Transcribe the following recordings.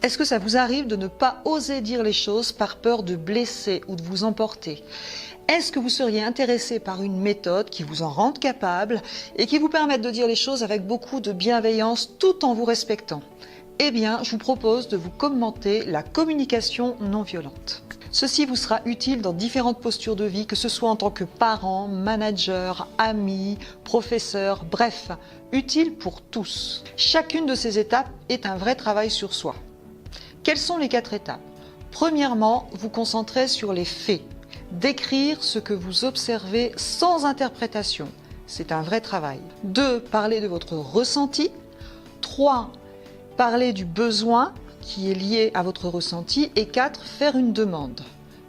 Est-ce que ça vous arrive de ne pas oser dire les choses par peur de blesser ou de vous emporter? Est-ce que vous seriez intéressé par une méthode qui vous en rende capable et qui vous permette de dire les choses avec beaucoup de bienveillance tout en vous respectant? Eh bien, je vous propose de vous commenter la communication non violente. Ceci vous sera utile dans différentes postures de vie, que ce soit en tant que parent, manager, ami, professeur, bref, utile pour tous. Chacune de ces étapes est un vrai travail sur soi. Quelles sont les 4 étapes? Premièrement, vous concentrez sur les faits. Décrire ce que vous observez sans interprétation. C'est un vrai travail. 2. Parler de votre ressenti. 3. Parler du besoin qui est lié à votre ressenti. Et 4. Faire une demande.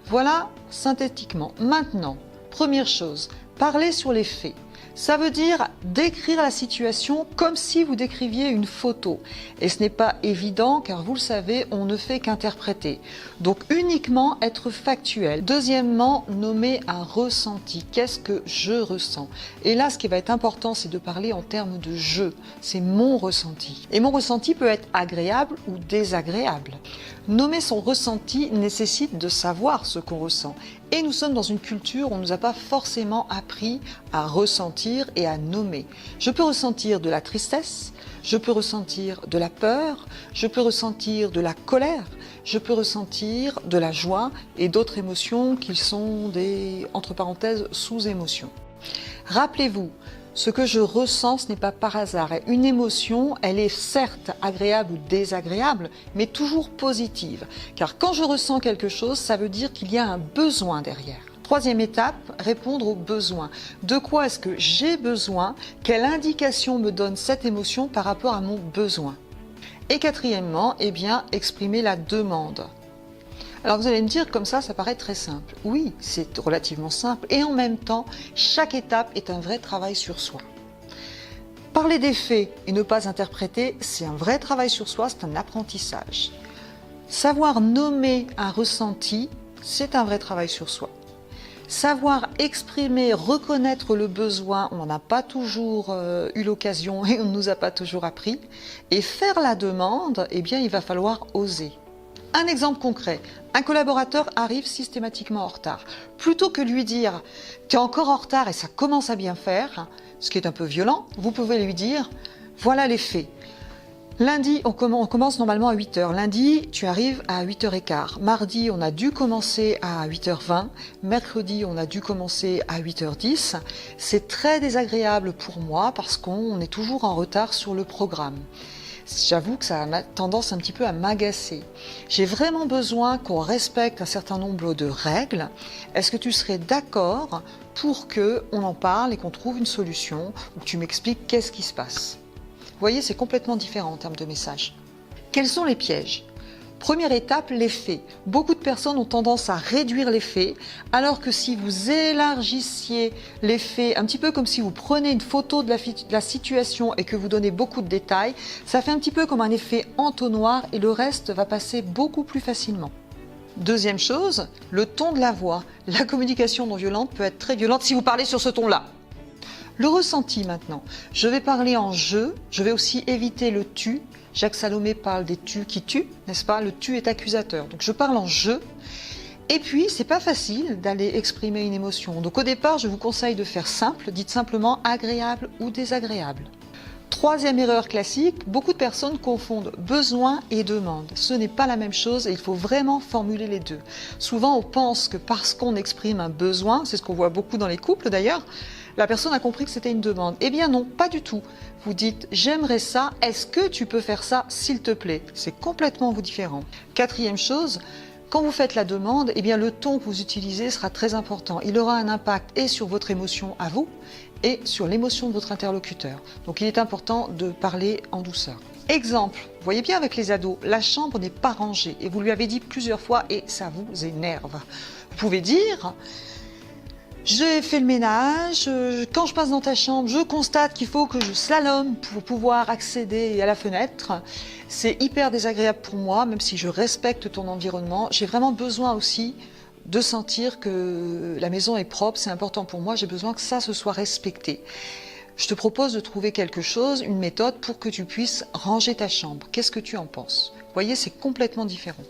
Voilà synthétiquement. Maintenant, première chose, parler sur les faits. Ça veut dire décrire la situation comme si vous décriviez une photo. Et ce n'est pas évident car vous le savez, on ne fait qu'interpréter. Donc uniquement être factuel. Deuxièmement, nommer un ressenti. Qu'est-ce que je ressens? Et là, ce qui va être important, c'est de parler en termes de je. C'est mon ressenti. Et mon ressenti peut être agréable ou désagréable. Nommer son ressenti nécessite de savoir ce qu'on ressent. Et nous sommes dans une culture où on ne nous a pas forcément appris à ressentir et à nommer. Je peux ressentir de la tristesse, je peux ressentir de la peur, je peux ressentir de la colère, je peux ressentir de la joie et d'autres émotions qui sont des, entre parenthèses, sous-émotions. Rappelez-vous, ce que je ressens, ce n'est pas par hasard. Une émotion, elle est certes agréable ou désagréable, mais toujours positive. Car quand je ressens quelque chose, ça veut dire qu'il y a un besoin derrière. Troisième étape, répondre aux besoins. De quoi est-ce que j'ai besoin? Quelle indication me donne cette émotion par rapport à mon besoin? Et quatrièmement, eh bien, exprimer la demande. Alors vous allez me dire, comme ça paraît très simple. Oui, c'est relativement simple et en même temps, chaque étape est un vrai travail sur soi. Parler des faits et ne pas interpréter, c'est un vrai travail sur soi, c'est un apprentissage. Savoir nommer un ressenti, c'est un vrai travail sur soi. Savoir exprimer, reconnaître le besoin, on n'en a pas toujours eu l'occasion et on ne nous a pas toujours appris. Et faire la demande, eh bien, il va falloir oser. Un exemple concret, un collaborateur arrive systématiquement en retard. Plutôt que lui dire « tu es encore en retard et ça commence à bien faire », ce qui est un peu violent, vous pouvez lui dire « voilà les faits. Lundi, on commence normalement à 8h. Lundi, tu arrives à 8h15. Mardi, on a dû commencer à 8h20. Mercredi, on a dû commencer à 8h10. C'est très désagréable pour moi parce qu'on est toujours en retard sur le programme. J'avoue que ça a tendance un petit peu à m'agacer. J'ai vraiment besoin qu'on respecte un certain nombre de règles. Est-ce que tu serais d'accord pour qu'on en parle et qu'on trouve une solution ou que tu m'expliques qu'est-ce qui se passe? Vous voyez, c'est complètement différent en termes de message. Quels sont les pièges? Première étape, les faits. Beaucoup de personnes ont tendance à réduire les faits, alors que si vous élargissiez les faits, un petit peu comme si vous prenez une photo de la situation et que vous donnez beaucoup de détails, ça fait un petit peu comme un effet entonnoir et le reste va passer beaucoup plus facilement. Deuxième chose, le ton de la voix. La communication non violente peut être très violente si vous parlez sur ce ton-là. Le ressenti maintenant. Je vais parler en je vais aussi éviter le tu. Jacques Salomé parle des tu qui tuent, n'est-ce pas? Le tu est accusateur. Donc je parle en je. Et puis, c'est pas facile d'aller exprimer une émotion. Donc au départ, je vous conseille de faire simple. Dites simplement agréable ou désagréable. Troisième erreur classique, beaucoup de personnes confondent besoin et demande. Ce n'est pas la même chose et il faut vraiment formuler les deux. Souvent, on pense que parce qu'on exprime un besoin, c'est ce qu'on voit beaucoup dans les couples d'ailleurs, la personne a compris que c'était une demande. Eh bien non, pas du tout. Vous dites « j'aimerais ça, est-ce que tu peux faire ça s'il te plaît ?» C'est complètement différent. Quatrième chose, quand vous faites la demande, eh bien le ton que vous utilisez sera très important. Il aura un impact et sur votre émotion à vous et sur l'émotion de votre interlocuteur. Donc il est important de parler en douceur. Exemple, vous voyez bien avec les ados, la chambre n'est pas rangée et vous lui avez dit plusieurs fois et ça vous énerve. Vous pouvez dire « j'ai fait le ménage, quand je passe dans ta chambre, je constate qu'il faut que je slalome pour pouvoir accéder à la fenêtre. C'est hyper désagréable pour moi, même si je respecte ton environnement. J'ai vraiment besoin aussi de sentir que la maison est propre, c'est important pour moi, j'ai besoin que ça se soit respecté. » Je te propose de trouver quelque chose, une méthode pour que tu puisses ranger ta chambre. Qu'est-ce que tu en penses? Vous voyez, c'est complètement différent.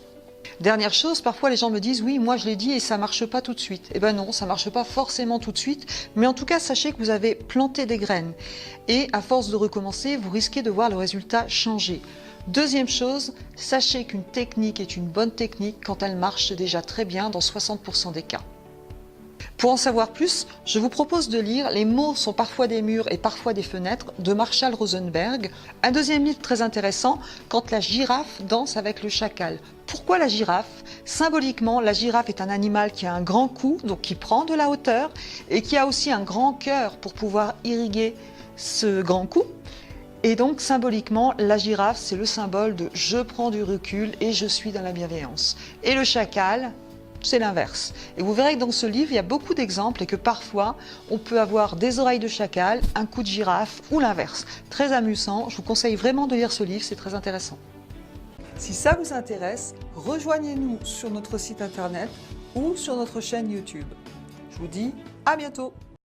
Dernière chose, parfois les gens me disent « oui, moi je l'ai dit et ça marche pas tout de suite ». Eh ben non, ça marche pas forcément tout de suite, mais en tout cas, sachez que vous avez planté des graines. Et à force de recommencer, vous risquez de voir le résultat changer. Deuxième chose, sachez qu'une technique est une bonne technique quand elle marche déjà très bien dans 60% des cas. Pour en savoir plus, je vous propose de lire Les mots sont parfois des murs et parfois des fenêtres de Marshall Rosenberg. Un deuxième livre très intéressant, Quand la girafe danse avec le chacal. Pourquoi la girafe? Symboliquement, la girafe est un animal qui a un grand cou, donc qui prend de la hauteur, et qui a aussi un grand cœur pour pouvoir irriguer ce grand cou. Et donc symboliquement, la girafe, c'est le symbole de je prends du recul et je suis dans la bienveillance. Et le chacal, c'est l'inverse. Et vous verrez que dans ce livre, il y a beaucoup d'exemples et que parfois, on peut avoir des oreilles de chacal, un cou de girafe ou l'inverse. Très amusant, je vous conseille vraiment de lire ce livre, c'est très intéressant. Si ça vous intéresse, rejoignez-nous sur notre site internet ou sur notre chaîne YouTube. Je vous dis à bientôt!